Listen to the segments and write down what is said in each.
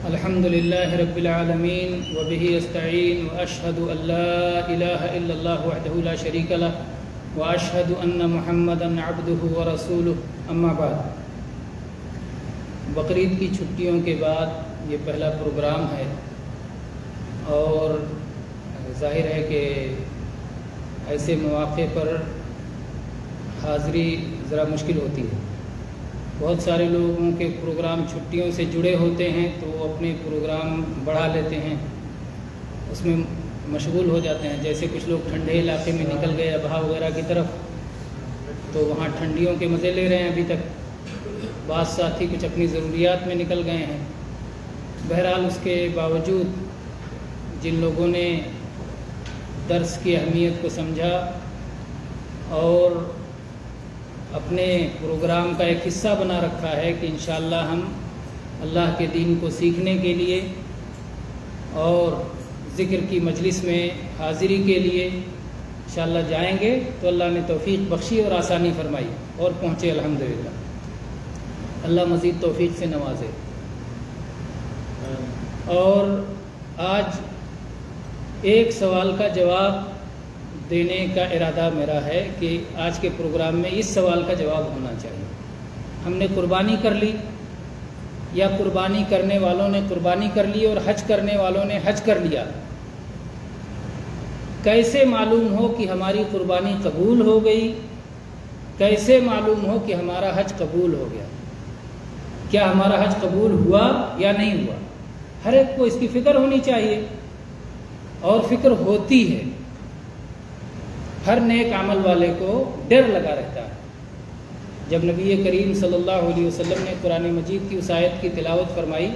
الحمد لله رب العالمين وبه استعين وأشهد أن لا إله إلا الله وحده لا شريك له وأشهد أن محمدا عبده ورسوله أما بعد. بقرعید کی چھٹیوں کے بعد یہ پہلا پروگرام ہے اور ظاہر ہے کہ ایسے مواقع پر حاضری ذرا مشکل ہوتی ہے. بہت سارے لوگوں کے پروگرام چھٹیوں سے جڑے ہوتے ہیں تو وہ اپنے پروگرام بڑھا لیتے ہیں، اس میں مشغول ہو جاتے ہیں. جیسے کچھ لوگ ٹھنڈے علاقے میں نکل گئے ابہا وغیرہ کی طرف، تو وہاں ٹھنڈیوں کے مزے لے رہے ہیں. ابھی تک بعض ساتھی کچھ اپنی ضروریات میں نکل گئے ہیں. بہرحال اس کے باوجود جن لوگوں نے درس کی اہمیت کو سمجھا اور اپنے پروگرام کا ایک حصہ بنا رکھا ہے کہ انشاءاللہ ہم اللہ کے دین کو سیکھنے کے لیے اور ذکر کی مجلس میں حاضری کے لیے انشاءاللہ جائیں گے، تو اللہ نے توفیق بخشی اور آسانی فرمائی اور پہنچے الحمدللہ. اللہ مزید توفیق سے نوازے. اور آج ایک سوال کا جواب دینے کا ارادہ میرا ہے کہ آج کے پروگرام میں اس سوال کا جواب ہونا چاہیے. ہم نے قربانی کر لی یا قربانی کرنے والوں نے قربانی کر لی اور حج کرنے والوں نے حج کر لیا، کیسے معلوم ہو کہ ہماری قربانی قبول ہو گئی؟ کیسے معلوم ہو کہ ہمارا حج قبول ہو گیا؟ کیا ہمارا حج قبول ہوا یا نہیں ہوا؟ ہر ایک کو اس کی فکر ہونی چاہیے اور فکر ہوتی ہے. ہر نیک عمل والے کو ڈر لگا رہتا ہے. جب نبی کریم صلی اللہ علیہ وسلم نے قرآن مجید کی اس آیت کی تلاوت فرمائی،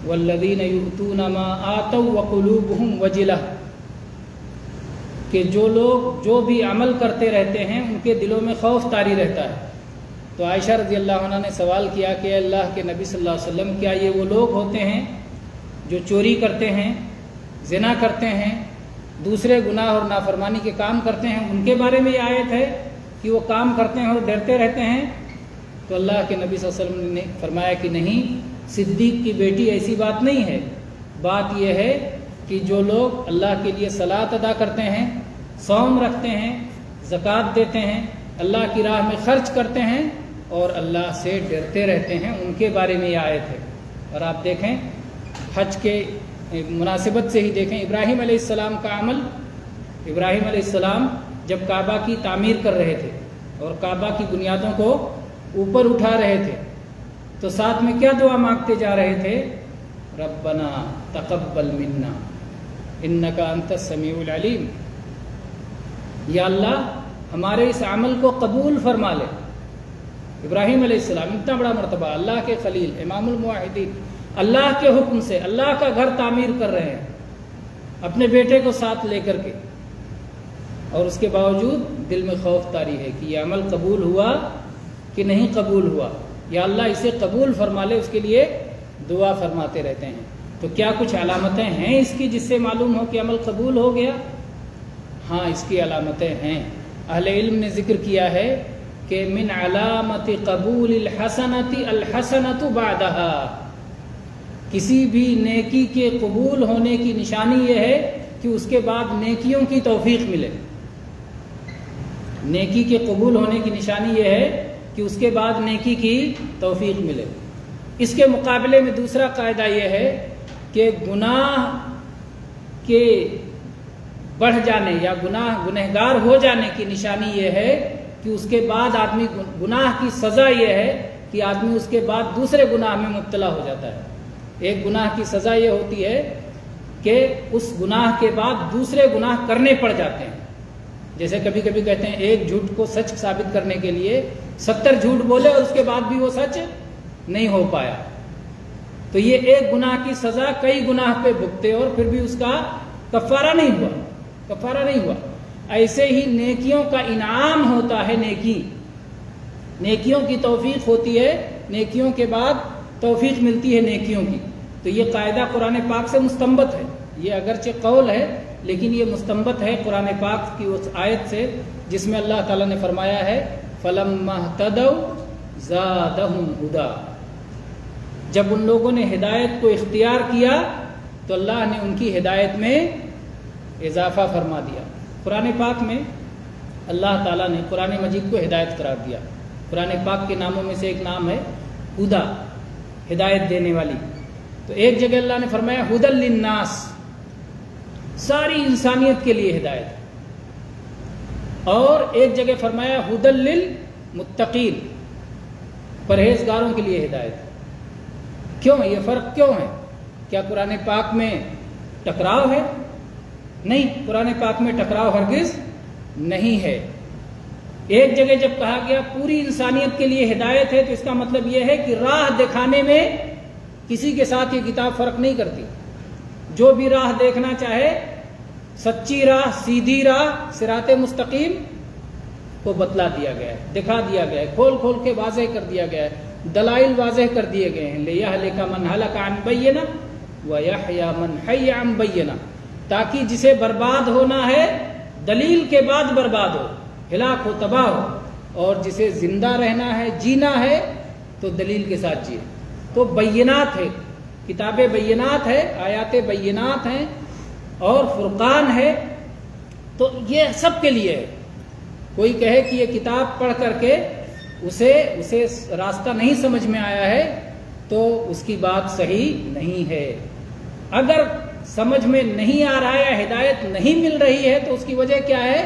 والذین یؤتون ما آتوا وقلوبہم وجلہ، کہ جو لوگ جو بھی عمل کرتے رہتے ہیں ان کے دلوں میں خوف طاری رہتا ہے. تو عائشہ رضی اللہ عنہ نے سوال کیا کہ اللہ کے نبی صلی اللہ علیہ وسلم، کیا یہ وہ لوگ ہوتے ہیں جو چوری کرتے ہیں، زنا کرتے ہیں، دوسرے گناہ اور نافرمانی کے کام کرتے ہیں، ان کے بارے میں یہ آیت ہے کہ وہ کام کرتے ہیں اور ڈرتے رہتے ہیں؟ تو اللہ کے نبی صلی اللہ علیہ وسلم نے فرمایا کہ نہیں، صدیق کی بیٹی ایسی بات نہیں ہے. بات یہ ہے کہ جو لوگ اللہ کے لیے صلاۃ ادا کرتے ہیں، صوم رکھتے ہیں، زکوٰۃ دیتے ہیں، اللہ کی راہ میں خرچ کرتے ہیں اور اللہ سے ڈرتے رہتے ہیں، ان کے بارے میں یہ آیت ہے. اور آپ دیکھیں حج کے مناسبت سے ہی دیکھیں ابراہیم علیہ السلام کا عمل. ابراہیم علیہ السلام جب کعبہ کی تعمیر کر رہے تھے اور کعبہ کی بنیادوں کو اوپر اٹھا رہے تھے تو ساتھ میں کیا دعا مانگتے جا رہے تھے؟ ربنا تقبل منا انک انت السمیع العلیم. یا اللہ ہمارے اس عمل کو قبول فرما لے. ابراہیم علیہ السلام اتنا بڑا مرتبہ، اللہ کے خلیل، امام الموحدین، اللہ کے حکم سے اللہ کا گھر تعمیر کر رہے ہیں اپنے بیٹے کو ساتھ لے کر کے، اور اس کے باوجود دل میں خوف طاری ہے کہ یہ عمل قبول ہوا کہ نہیں قبول ہوا. یا اللہ اسے قبول فرما لے، اس کے لیے دعا فرماتے رہتے ہیں. تو کیا کچھ علامتیں ہیں اس کی جس سے معلوم ہو کہ عمل قبول ہو گیا؟ ہاں، اس کی علامتیں ہیں. اہل علم نے ذکر کیا ہے کہ من علامت قبول الحسنۃ الحسنۃ بعدها، کسی بھی نیکی کے قبول ہونے کی نشانی یہ ہے کہ اس کے بعد نیکیوں کی توفیق ملے. نیکی کے قبول ہونے کی نشانی یہ ہے کہ اس کے بعد نیکی کی توفیق ملے. اس کے مقابلے میں دوسرا قاعدہ یہ ہے کہ گناہ کے بڑھ جانے یا گنہگار ہو جانے کی نشانی یہ ہے کہ اس کے بعد آدمی گناہ کی سزا یہ ہے کہ آدمی اس کے بعد دوسرے گناہ میں مبتلا ہو جاتا ہے. ایک گناہ کی سزا یہ ہوتی ہے کہ اس گناہ کے بعد دوسرے گناہ کرنے پڑ جاتے ہیں. جیسے کبھی کبھی کہتے ہیں ایک جھوٹ کو سچ ثابت کرنے کے لیے 70 جھوٹ بولے اور اس کے بعد بھی وہ سچ نہیں ہو پایا. تو یہ ایک گناہ کی سزا کئی گناہ پہ بھگتے اور پھر بھی اس کا کفارہ نہیں ہوا. ایسے ہی نیکیوں کا انعام ہوتا ہے. نیکیوں کی توفیق ہوتی ہے، نیکیوں کے بعد توفیق ملتی ہے نیکیوں کی. تو یہ قاعدہ قرآن پاک سے مستنبط ہے. یہ اگرچہ قول ہے لیکن یہ مستنبط ہے قرآن پاک کی اس آیت سے جس میں اللہ تعالیٰ نے فرمایا ہے فَلَمَّا اهْتَدَوْا زَادَهُمْ هُدًى. جب ان لوگوں نے ہدایت کو اختیار کیا تو اللہ نے ان کی ہدایت میں اضافہ فرما دیا۔ قرآن پاک میں اللہ تعالیٰ نے قرآن مجید کو ہدایت قرار دیا۔ قرآن پاک کے ناموں میں سے ایک نام ہے ہدا، ہدایت دینے والی۔ تو ایک جگہ اللہ نے فرمایا ہدی للناس، ساری انسانیت کے لیے ہدایت، اور ایک جگہ فرمایا ہدی للمتقین، پرہیزگاروں کے لیے ہدایت۔ کیوں یہ فرق کیوں ہے؟ کیا قرآن پاک میں ٹکراؤ ہے؟ نہیں، قرآن پاک میں ٹکراؤ ہرگز نہیں ہے۔ ایک جگہ جب کہا گیا پوری انسانیت کے لیے ہدایت ہے تو اس کا مطلب یہ ہے کہ راہ دکھانے میں کسی کے ساتھ یہ کتاب فرق نہیں کرتی۔ جو بھی راہ دیکھنا چاہے، سچی راہ، سیدھی راہ، صراط مستقیم کو بتلا دیا گیا ہے، دکھا دیا گیا ہے، کھول کھول کے واضح کر دیا گیا ہے، دلائل واضح کر دیے گئے ہیں۔ لِيَهْلِكَ مَنْ هَلَكَ عَنْ بَيِّنَةٍ وَيَحْيَىٰ مَنْ حَيَّ عَنْ بَيِّنَةٍ، تاکہ جسے برباد ہونا ہے دلیل کے بعد برباد ہو، ہلاک ہو، تباہ ہو، اور جسے زندہ رہنا ہے، جینا ہے تو دلیل کے ساتھ جیے۔ تو بینات ہے، کتاب بینات ہے، آیات بینات ہیں اور فرقان ہے، تو یہ سب کے لیے ہے۔ کوئی کہے کہ یہ کتاب پڑھ کر کے اسے راستہ نہیں سمجھ میں آیا ہے تو اس کی بات صحیح نہیں ہے۔ اگر سمجھ میں نہیں آ رہا ہے، ہدایت نہیں مل رہی ہے تو اس کی وجہ کیا ہے؟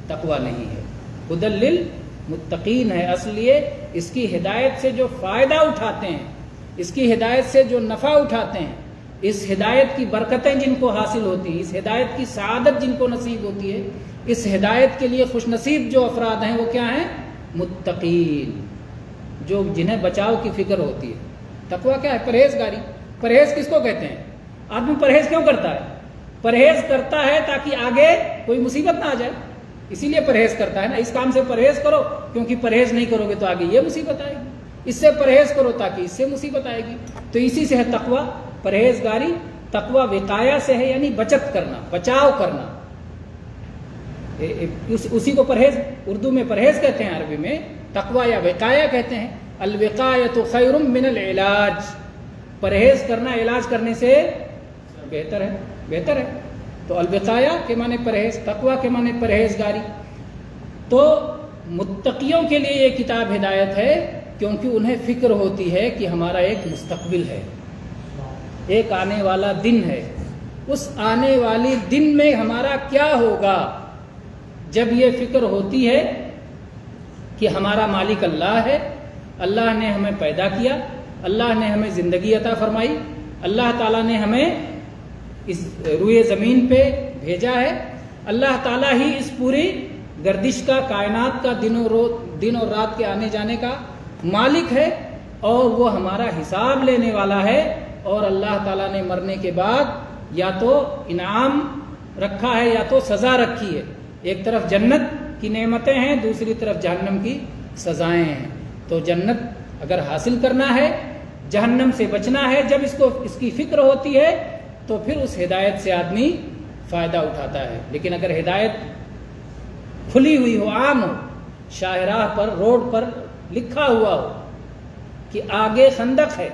تقویٰ نہیں ہے، ہدی للمتقین ہے۔ اصل یہ اس کی ہدایت سے جو فائدہ اٹھاتے ہیں، اس کی ہدایت سے جو نفع اٹھاتے ہیں، اس ہدایت کی برکتیں جن کو حاصل ہوتی ہیں، اس ہدایت کی سعادت جن کو نصیب ہوتی ہے، اس ہدایت کے لیے خوش نصیب جو افراد ہیں وہ کیا ہیں؟ متقین، جو جنہیں بچاؤ کی فکر ہوتی ہے۔ تقویٰ کیا ہے؟ پرہیزگاری۔ پرہیز کس کو کہتے ہیں؟ آدمی پرہیز کیوں کرتا ہے؟ پرہیز کرتا ہے تاکہ آگے کوئی مصیبت نہ آ جائے، اسی لیے پرہیز کرتا ہے نا۔ اس کام سے پرہیز کرو کیونکہ پرہیز نہیں کرو گے تو آگے یہ مصیبت آئے گی، اس سے پرہیز کرو تاکہ اس سے مصیبت آئے گی۔ تو اسی سے ہے تقویٰ، پرہیزگاری۔ تقویٰ وقایہ سے ہے، یعنی بچت کرنا، بچاؤ کرنا، اسی کو پرہیز اردو میں پرہیز کہتے ہیں، عربی میں تقویٰ یا وقایہ کہتے ہیں۔ الوقایۃ خیر من العلاج، پرہیز کرنا علاج کرنے سے بہتر ہے۔ تو الوقایہ کے معنی پرہیز، تقویٰ کے معنی پرہیزگاری۔ تو متقیوں کے لیے یہ کتاب ہدایت ہے کیونکہ انہیں فکر ہوتی ہے کہ ہمارا ایک مستقبل ہے، ایک آنے والا دن ہے، اس آنے والی دن میں ہمارا کیا ہوگا۔ جب یہ فکر ہوتی ہے کہ ہمارا مالک اللہ ہے، اللہ نے ہمیں پیدا کیا، اللہ نے ہمیں زندگی عطا فرمائی، اللہ تعالیٰ نے ہمیں اس روئے زمین پہ بھیجا ہے، اللہ تعالیٰ ہی اس پوری گردش کا، کائنات کا، دن اور رات کے آنے جانے کا مالک ہے، اور وہ ہمارا حساب لینے والا ہے، اور اللہ تعالیٰ نے مرنے کے بعد یا تو انعام رکھا ہے یا تو سزا رکھی ہے۔ ایک طرف جنت کی نعمتیں ہیں، دوسری طرف جہنم کی سزائیں ہیں۔ تو جنت اگر حاصل کرنا ہے، جہنم سے بچنا ہے، جب اس کی فکر ہوتی ہے تو پھر اس ہدایت سے آدمی فائدہ اٹھاتا ہے۔ لیکن اگر ہدایت کھلی ہوئی ہو، عام ہو، شاہراہ پر، روڈ پر لکھا ہوا ہو کہ آگے خندق ہے،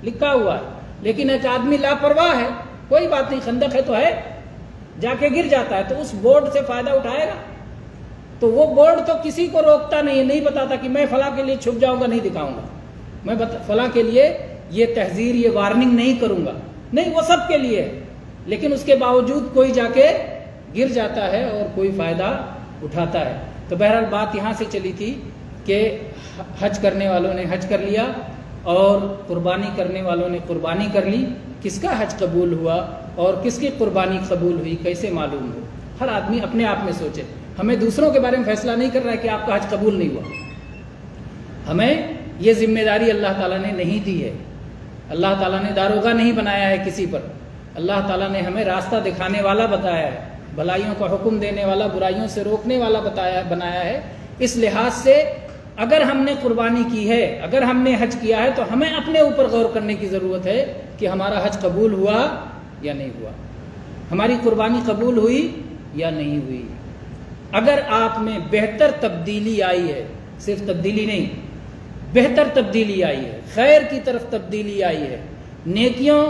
لکھا ہوا ہے، لیکن ایک آدمی لاپرواہ ہے، کوئی بات نہیں، خندق ہے تو ہے، جا کے گر جاتا ہے، تو اس بورڈ سے فائدہ اٹھائے گا؟ تو وہ بورڈ تو کسی کو روکتا نہیں بتاتا کہ میں فلاں کے لیے چھپ جاؤں گا، نہیں دکھاؤں گا، میں فلاں کے لیے یہ تحذیر، یہ وارننگ نہیں کروں گا، نہیں، وہ سب کے لیے ہے۔ لیکن اس کے باوجود کوئی جا کے گر جاتا ہے اور کوئی فائدہ اٹھاتا ہے۔ تو بہرحال بات یہاں سے چلی تھی کہ حج کرنے والوں نے حج کر لیا اور قربانی کرنے والوں نے قربانی کر لی۔ کس کا حج قبول ہوا اور کس کی قربانی قبول ہوئی کیسے معلوم ہو؟ ہر آدمی اپنے آپ میں سوچے۔ ہمیں دوسروں کے بارے میں فیصلہ نہیں کر رہا ہے کہ آپ کا حج قبول نہیں ہوا، ہمیں یہ ذمہ داری اللہ تعالیٰ نے نہیں دی ہے۔ اللہ تعالیٰ نے داروغہ نہیں بنایا ہے کسی پر، اللہ تعالیٰ نے ہمیں راستہ دکھانے والا بتایا ہے، بھلائیوں کا حکم دینے والا، برائیوں سے روکنے والا بنایا ہے۔ اس لحاظ سے اگر ہم نے قربانی کی ہے، اگر ہم نے حج کیا ہے، تو ہمیں اپنے اوپر غور کرنے کی ضرورت ہے کہ ہمارا حج قبول ہوا یا نہیں ہوا، ہماری قربانی قبول ہوئی یا نہیں ہوئی۔ اگر آپ میں بہتر تبدیلی آئی ہے، صرف تبدیلی نہیں، بہتر تبدیلی آئی ہے، خیر کی طرف تبدیلی آئی ہے، نیکیوں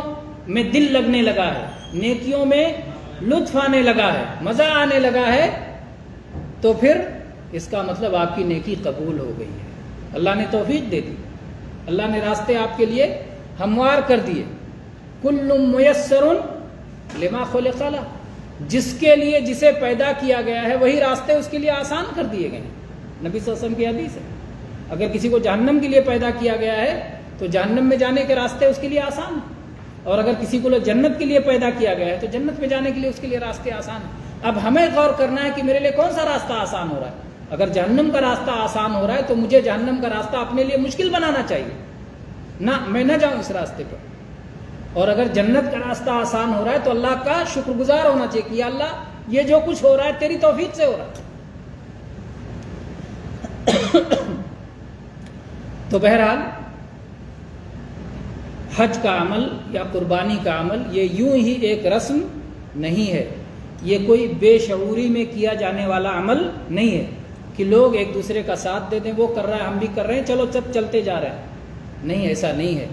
میں دل لگنے لگا ہے، نیکیوں میں لطف آنے لگا ہے، مزہ آنے لگا ہے، تو پھر اس کا مطلب آپ کی نیکی قبول ہو گئی ہے، اللہ نے توفیق دے دی، اللہ نے راستے آپ کے لیے ہموار کر دیے۔ کل میسر لما خلق لہ، جس کے لیے جسے پیدا کیا گیا ہے وہی راستے اس کے لیے آسان کر دیے گئے ہیں۔ نبی صلی اللہ علیہ وسلم کی حدیث ہے، اگر کسی کو جہنم کے لیے پیدا کیا گیا ہے تو جہنم میں جانے کے راستے اس کے لیے آسان ہیں، اور اگر کسی کو جنت کے لیے پیدا کیا گیا ہے تو جنت میں جانے کے لیے اس کے لیے راستے آسان ہیں۔ اب ہمیں غور کرنا ہے کہ میرے لیے کون سا راستہ آسان ہو رہا ہے۔ اگر جہنم کا راستہ آسان ہو رہا ہے تو مجھے جہنم کا راستہ اپنے لیے مشکل بنانا چاہیے، نہ میں نہ جاؤں اس راستے پر۔ اور اگر جنت کا راستہ آسان ہو رہا ہے تو اللہ کا شکر گزار ہونا چاہیے کہ یا اللہ یہ جو کچھ ہو رہا ہے تیری توفیق سے ہو رہا ہے۔ تو بہرحال حج کا عمل یا قربانی کا عمل یہ یوں ہی ایک رسم نہیں ہے، یہ کوئی بے شعوری میں کیا جانے والا عمل نہیں ہے کہ لوگ ایک دوسرے کا ساتھ دے دیں، وہ کر رہا ہے ہم بھی کر رہے ہیں چلو سب چلتے جا رہے ہیں، نہیں، ایسا نہیں ہے۔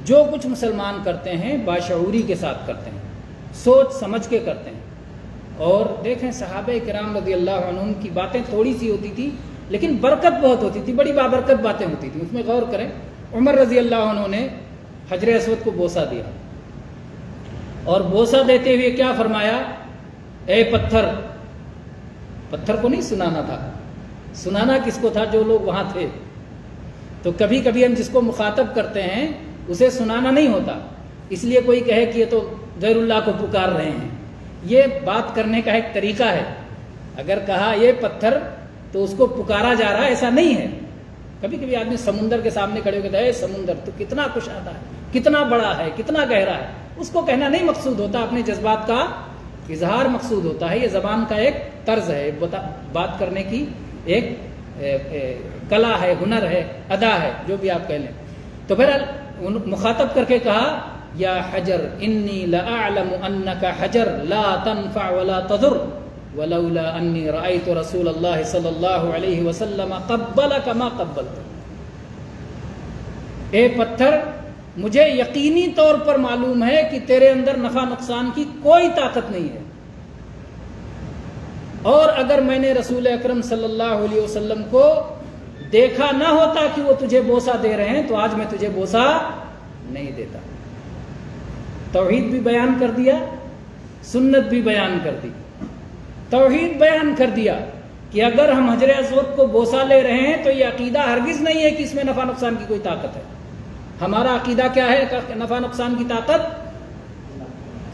جو کچھ مسلمان کرتے ہیں باشعوری کے ساتھ کرتے ہیں، سوچ سمجھ کے کرتے ہیں۔ اور دیکھیں صحابہ کرام رضی اللہ عنہم کی باتیں تھوڑی سی ہوتی تھی لیکن برکت بہت ہوتی تھی، بڑی بابرکت باتیں ہوتی تھیں، اس میں غور کریں۔ عمر رضی اللہ عنہ نے حجر اسود کو بوسہ دیا اور بوسہ دیتے ہوئے کیا فرمایا؟ اے پتھر، پتھر کو نہیں سنانا تھا، سنانا کس کو تھا؟ جو لوگ وہاں تھے۔ تو کبھی کبھی ہم جس کو مخاطب کرتے ہیں اسے سنانا نہیں ہوتا، اس لیے کوئی کہے کہ یہ تو غیر اللہ کو پکار رہے ہیں، یہ بات کرنے کا ایک طریقہ ہے۔ اگر کہا یہ پتھر تو اس کو پکارا جا رہا ہے، ایسا نہیں ہے۔ کبھی کبھی آدمی سمندر کے سامنے کھڑے ہو کے کہتا ہے اے سمندر تو کتنا کشادہ ہے، کتنا بڑا ہے، کتنا گہرا ہے، اس کو کہنا نہیں مقصود ہوتا، اپنے جذبات کا اظہار مقصود ہوتا ہے۔ یہ زبان کا ایک طرز ہے، بات کرنے کی ایک کلا ہے، ہنر ہے، ادا ہے، جو بھی آپ کہہ لیں۔ تو بہرحال مخاطب کر کے کہا یا حجر انی لاعلم انک حجر لا تنفع ولا تضر ولولا انی رأیت رسول اللہ صلی اللہ علیہ وسلم قبلک ما قبلت۔ اے پتھر، مجھے یقینی طور پر معلوم ہے کہ تیرے اندر نفع نقصان کی کوئی طاقت نہیں ہے، اور اگر میں نے رسول اکرم صلی اللہ علیہ وسلم کو دیکھا نہ ہوتا کہ وہ تجھے بوسہ دے رہے ہیں تو آج میں تجھے بوسہ نہیں دیتا۔ توحید بھی بیان کر دیا، سنت بھی بیان کر دی۔ توحید بیان کر دیا کہ اگر ہم حجر اسود کو بوسہ لے رہے ہیں تو یہ عقیدہ ہرگز نہیں ہے کہ اس میں نفع نقصان کی کوئی طاقت ہے۔ ہمارا عقیدہ کیا ہے کہ نفع نقصان کی طاقت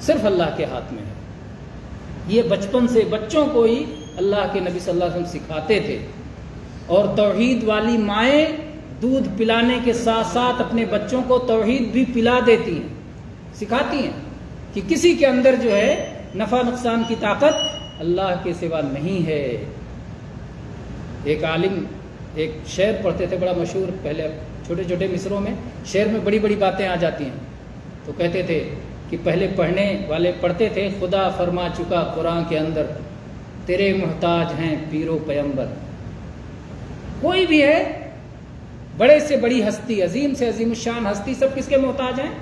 صرف اللہ کے ہاتھ میں ہے۔ یہ بچپن سے بچوں کو ہی اللہ کے نبی صلی اللہ علیہ وسلم سکھاتے تھے، اور توحید والی مائیں دودھ پلانے کے ساتھ ساتھ اپنے بچوں کو توحید بھی پلا دیتی ہیں، سکھاتی ہیں کہ کسی کے اندر جو ہے نفع نقصان کی طاقت اللہ کے سوا نہیں ہے۔ ایک عالم ایک شعر پڑھتے تھے بڑا مشہور، پہلے چھوٹے چھوٹے مصروں میں شعر میں بڑی بڑی باتیں آ جاتی ہیں، تو کہتے تھے کہ پہلے پڑھنے والے پڑھتے تھے خدا فرما چکا قرآن کے اندر تیرے محتاج ہیں پیر و پیمبر۔ کوئی بھی ہے، بڑے سے بڑی ہستی، عظیم سے عظیم الشان ہستی، سب کس کے محتاج ہیں؟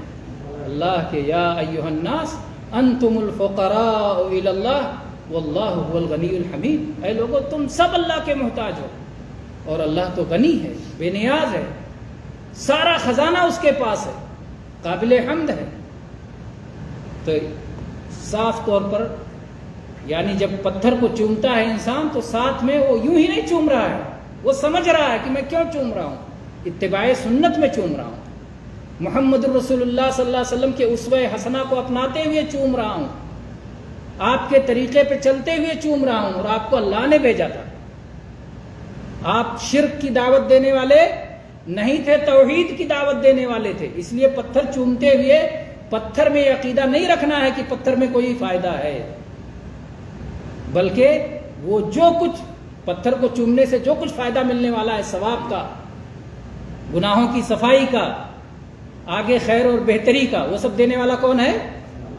اللہ کے۔ یا ایھا الناس انتم الفقراء الی اللہ واللہ هو الغنی الحمید۔ اے لوگو تم سب اللہ کے محتاج ہو، اور اللہ تو غنی ہے، بے نیاز ہے، سارا خزانہ اس کے پاس ہے، قابل حمد ہے۔ تو صاف طور پر یعنی جب پتھر کو چومتا ہے انسان تو ساتھ میں وہ یوں ہی نہیں چوم رہا ہے، وہ سمجھ رہا ہے کہ میں کیوں چوم رہا ہوں، اتباع سنت میں چوم رہا ہوں، محمد الرسول اللہ صلی اللہ علیہ وسلم کے اسوہ حسنہ کو اپناتے ہوئے چوم رہا ہوں، آپ کے طریقے پہ چلتے ہوئے چوم رہا ہوں، اور آپ کو اللہ نے بھیجا تھا۔ آپ شرک کی دعوت دینے والے نہیں تھے، توحید کی دعوت دینے والے تھے، اس لیے پتھر چومتے ہوئے پتھر میں یہ عقیدہ نہیں رکھنا ہے کہ پتھر میں کوئی فائدہ ہے، بلکہ وہ جو کچھ پتھر کو چومنے سے جو کچھ فائدہ ملنے والا ہے، ثواب کا، گناہوں کی صفائی کا، آگے خیر اور بہتری کا، وہ سب دینے والا کون ہے؟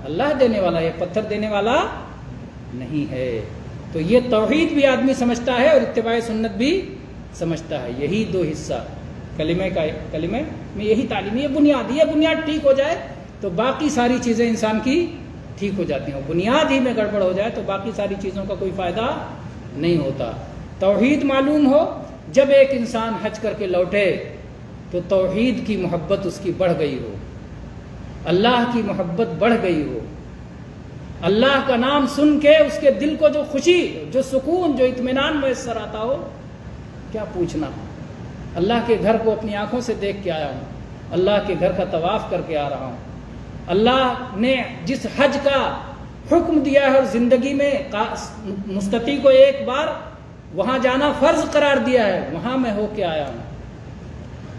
اللہ دینے والا ہے، پتھر دینے والا نہیں ہے۔ تو یہ توحید بھی آدمی سمجھتا ہے اور اتباع سنت بھی سمجھتا ہے، یہی دو حصہ کلمے میں یہی تعلیم ہے، یہ بنیاد ٹھیک ہو جائے تو باقی ساری چیزیں انسان کی ٹھیک ہو جاتی ہیں. بنیاد ہی میں گڑبڑ ہو جائے تو باقی ساری چیزوں کا کوئی فائدہ نہیں ہوتا. توحید معلوم ہو. جب ایک انسان حج کر کے لوٹے تو توحید کی محبت اس کی بڑھ گئی ہو، اللہ کی محبت بڑھ گئی ہو، اللہ کا نام سن کے اس کے دل کو جو خوشی، جو سکون، جو اطمینان میسر آتا ہو، کیا پوچھنا. اللہ کے گھر کو اپنی آنکھوں سے دیکھ کے آیا ہوں، اللہ کے گھر کا طواف کر کے آ رہا ہوں. اللہ نے جس حج کا حکم دیا ہے اور زندگی میں مستطیع کو ایک بار وہاں جانا فرض قرار دیا ہے، وہاں میں ہو کے آیا ہوں.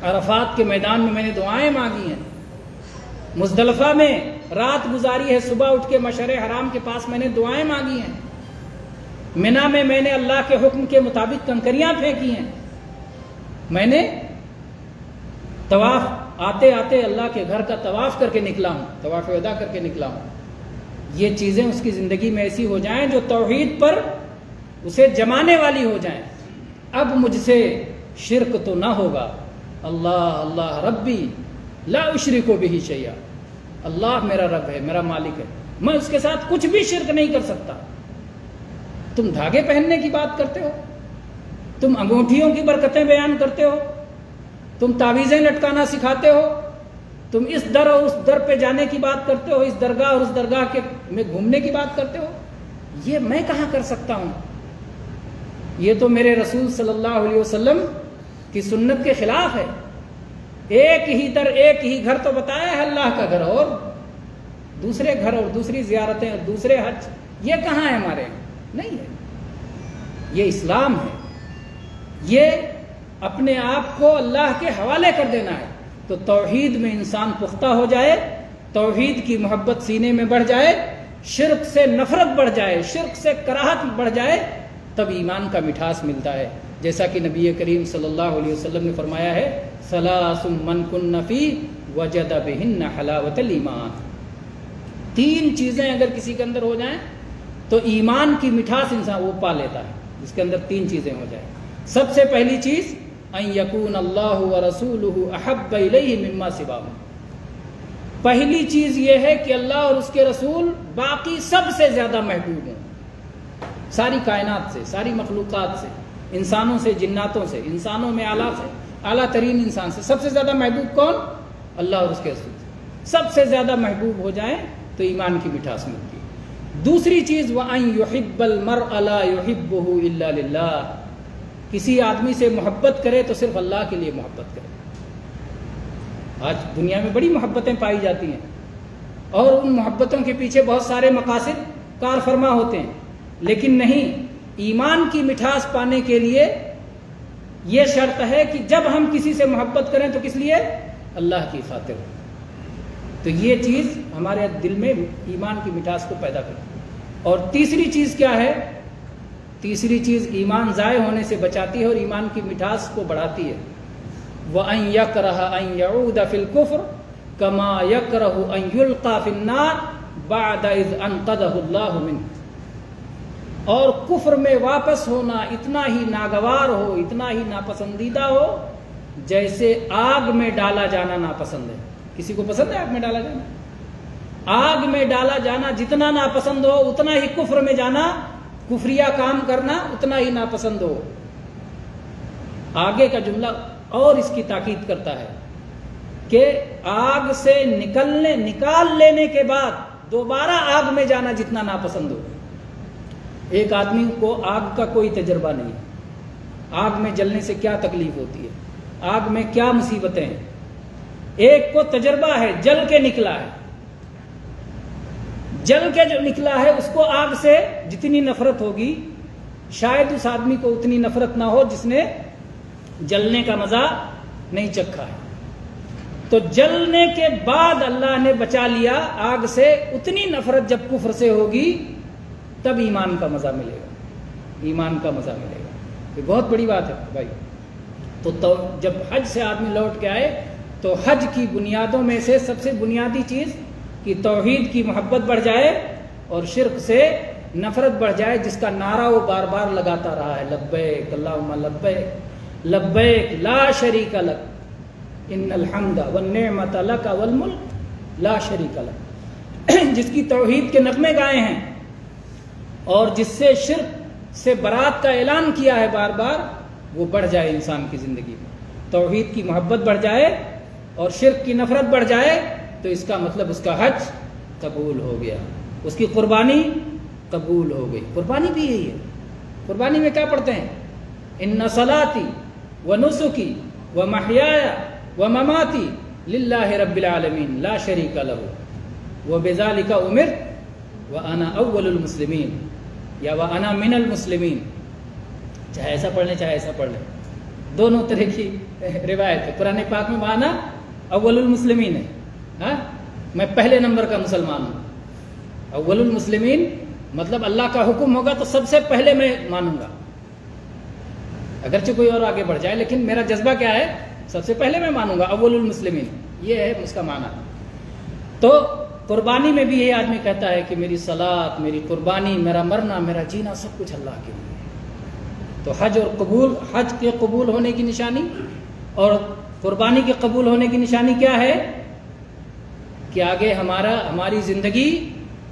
عرفات کے میدان میں نے دعائیں مانگی ہیں، مزدلفہ میں رات گزاری ہے، صبح اٹھ کے مشعر حرام کے پاس میں نے دعائیں مانگی ہیں، منا میں نے اللہ کے حکم کے مطابق کنکریاں پھینکی ہیں، میں نے طواف آتے آتے اللہ کے گھر کا طواف کر کے نکلا ہوں، طواف وداع کر کے نکلا ہوں. یہ چیزیں اس کی زندگی میں ایسی ہو جائیں جو توحید پر اسے جمانے والی ہو جائیں. اب مجھ سے شرک تو نہ ہوگا، اللہ اللہ ربی لا اشرک بہ شیئا، اللہ میرا رب ہے، میرا مالک ہے، میں اس کے ساتھ کچھ بھی شرک نہیں کر سکتا. تم دھاگے پہننے کی بات کرتے ہو، تم انگوٹھیوں کی برکتیں بیان کرتے ہو، تم تعویذیں لٹکانا سکھاتے ہو، تم اس در اور اس در پہ جانے کی بات کرتے ہو، اس درگاہ اور اس درگاہ کے میں گھومنے کی بات کرتے ہو. یہ میں کہاں کر سکتا ہوں؟ یہ تو میرے رسول صلی اللہ علیہ وسلم کی سنت کے خلاف ہے. ایک ہی در، ایک ہی گھر تو بتایا ہے اللہ کا گھر، اور دوسرے گھر اور دوسری زیارتیں اور دوسرے حج یہ کہاں ہے؟ ہمارے نہیں ہے. یہ اسلام ہے، یہ اپنے آپ کو اللہ کے حوالے کر دینا ہے. تو توحید میں انسان پختہ ہو جائے، توحید کی محبت سینے میں بڑھ جائے، شرک سے نفرت بڑھ جائے، شرک سے کراہت بڑھ جائے، تب ایمان کا مٹھاس ملتا ہے. جیسا کہ نبی کریم صلی اللہ علیہ وسلم نے فرمایا ہے، ثلاث من کن فی وجد بہن حلاوت الایمان. 3 چیزیں اگر کسی کے اندر ہو جائیں تو ایمان کی مٹھاس انسان وہ پا لیتا ہے، جس کے اندر 3 چیزیں ہو جائیں. سب سے پہلی چیز ان یکون اللہ ورسولہ احب الیہ مما سواہ. پہلی چیز یہ ہے کہ اللہ اور اس کے رسول باقی سب سے زیادہ محبوب ہیں، ساری کائنات سے، ساری مخلوقات سے، انسانوں سے، جناتوں سے، انسانوں میں اعلیٰ ترین انسان سے سب سے زیادہ محبوب کون؟ اللہ اور اس کے رسول. سب سے زیادہ محبوب ہو جائیں تو ایمان کی مٹھاس ملتی ہے. دوسری چیز وَأَن يُحِبَّ الْمَرْءَ لَا يُحِبُّهُ إِلَّا لِلَّهِ. کسی آدمی سے محبت کرے تو صرف اللہ کے لیے محبت کرے. آج دنیا میں بڑی محبتیں پائی جاتی ہیں اور ان محبتوں کے پیچھے بہت سارے مقاصد کار فرما ہوتے ہیں، لیکن نہیں، ایمان کی مٹھاس پانے کے لیے یہ شرط ہے کہ جب ہم کسی سے محبت کریں تو کس لیے؟ اللہ کی خاطر. تو یہ چیز ہمارے دل میں ایمان کی مٹھاس کو پیدا کرتی ہے. اور تیسری چیز کیا ہے؟ تیسری چیز ایمان ضائع ہونے سے بچاتی ہے اور ایمان کی مٹھاس کو بڑھاتی ہے. وَأَن يَكْرَهَ أَن يَعُودَ فِي الْكُفْرِ كَمَا يَكْرَهُ أَن يُلْقَى فِي النَّارِ بَعْدَ إِذْ أَنْقَذَهُ اللَّهُ مِنْهُ. اور کفر میں واپس ہونا اتنا ہی ناگوار ہو، اتنا ہی ناپسندیدہ ہو جیسے آگ میں ڈالا جانا ناپسند ہے. کسی کو پسند ہے آگ میں ڈالا جانا؟ آگ میں ڈالا جانا جتنا ناپسند ہو اتنا ہی کفر میں جانا، کفریہ کام کرنا اتنا ہی ناپسند ہو. آگے کا جملہ اور اس کی تاکید کرتا ہے کہ آگ سے نکال لینے کے بعد دوبارہ آگ میں جانا جتنا ناپسند ہو. ایک آدمی کو آگ کا کوئی تجربہ نہیں ہے، آگ میں جلنے سے کیا تکلیف ہوتی ہے، آگ میں کیا مصیبتیں ہیں. ایک کو تجربہ ہے، جل کے نکلا ہے، جل کے جو نکلا ہے اس کو آگ سے جتنی نفرت ہوگی شاید اس آدمی کو اتنی نفرت نہ ہو جس نے جلنے کا مزہ نہیں چکھا ہے. تو جلنے کے بعد اللہ نے بچا لیا آگ سے، اتنی نفرت جب کفر سے ہوگی تب ایمان کا مزہ ملے گا، ایمان کا مزہ ملے گا. یہ بہت بڑی بات ہے بھائی. تو جب حج سے آدمی لوٹ کے آئے تو حج کی بنیادوں میں سے سب سے بنیادی چیز کہ توحید کی محبت بڑھ جائے اور شرک سے نفرت بڑھ جائے، جس کا نعرہ وہ بار بار لگاتا رہا ہے، لبیک اللہم لبیک لبیک لا شریک لک ان الحمد والنعمت لک والملک لا شریک لک، جس کی توحید کے نغمے گائے ہیں اور جس سے شرک سے برات کا اعلان کیا ہے بار بار، وہ بڑھ جائے انسان کی زندگی میں، توحید کی محبت بڑھ جائے اور شرک کی نفرت بڑھ جائے، تو اس کا مطلب اس کا حج قبول ہو گیا، اس کی قربانی قبول ہو گئی۔ قربانی بھی یہی ہے۔ قربانی میں کیا پڑھتے ہیں؟ ان صلاتی و نسکی و محیایا و مماتی للہ رب العالمین لا شریک لہ وبذالک امرت وانا اول المسلمین یا وانا من المسلمین، چاہے ایسا پڑھ لیں چاہے ایسا پڑھ لیں، دونوں طرح کی روایت ہے۔ قرآن پاک میں وانا اول المسلمین ہے، ہاں میں پہلے نمبر کا مسلمان ہوں۔ اول المسلمین مطلب اللہ کا حکم ہوگا تو سب سے پہلے میں مانوں گا، اگرچہ کوئی اور آگے بڑھ جائے، لیکن میرا جذبہ کیا ہے؟ سب سے پہلے میں مانوں گا، اول المسلمین، یہ ہے اس کا معنی۔ تو قربانی میں بھی یہ آدمی کہتا ہے کہ میری صلات، میری قربانی، میرا مرنا، میرا جینا سب کچھ اللہ کے لیے۔ تو حج کے قبول ہونے کی نشانی اور قربانی کے قبول ہونے کی نشانی کیا ہے؟ کہ آگے ہماری زندگی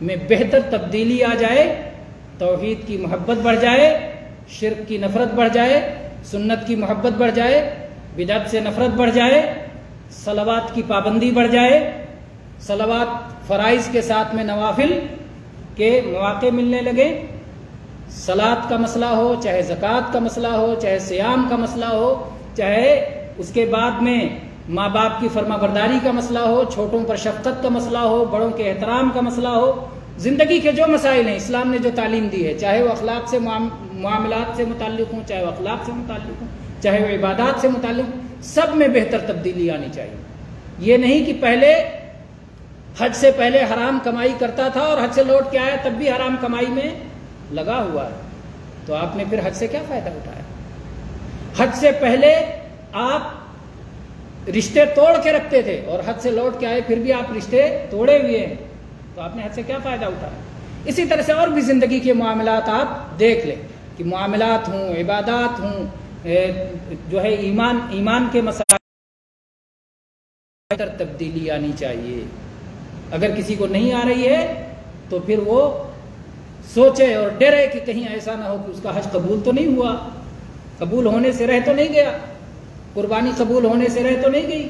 میں بہتر تبدیلی آ جائے، توحید کی محبت بڑھ جائے، شرک کی نفرت بڑھ جائے، سنت کی محبت بڑھ جائے، بدعت سے نفرت بڑھ جائے، صلوات کی پابندی بڑھ جائے، صلوات فرائض کے ساتھ میں نوافل کے مواقع ملنے لگے، صلاۃ کا مسئلہ ہو، چاہے زکوٰۃ کا مسئلہ ہو، چاہے صیام کا مسئلہ ہو، چاہے اس کے بعد میں ماں باپ کی فرما برداری کا مسئلہ ہو، چھوٹوں پر شفقت کا مسئلہ ہو، بڑوں کے احترام کا مسئلہ ہو، زندگی کے جو مسائل ہیں اسلام نے جو تعلیم دی ہے، چاہے وہ اخلاق سے معاملات سے متعلق ہوں، چاہے وہ اخلاق سے متعلق ہوں، چاہے وہ عبادات سے متعلق ہوں، سب میں بہتر تبدیلی آنی چاہیے۔ یہ نہیں کہ پہلے حج سے پہلے حرام کمائی کرتا تھا اور حج سے لوٹ کے آیا تب بھی حرام کمائی میں لگا ہوا ہے، تو آپ نے پھر حج سے کیا فائدہ اٹھایا؟ حج سے پہلے آپ رشتے توڑ کے رکھتے تھے اور حج سے لوٹ کے آئے پھر بھی آپ رشتے توڑے ہوئے ہیں، تو آپ نے حج سے کیا فائدہ اٹھایا؟ اسی طرح سے اور بھی زندگی کے معاملات آپ دیکھ لیں کہ معاملات ہوں، عبادات ہوں، جو ہے ایمان کے مسائل تبدیلی آنی چاہیے۔ اگر کسی کو نہیں آ رہی ہے تو پھر وہ سوچے اور ڈرے کہ کہیں ایسا نہ ہو کہ اس کا حج قبول تو نہیں ہوا، قبول ہونے سے رہ تو نہیں گیا، قربانی قبول ہونے سے رہ تو نہیں گئی۔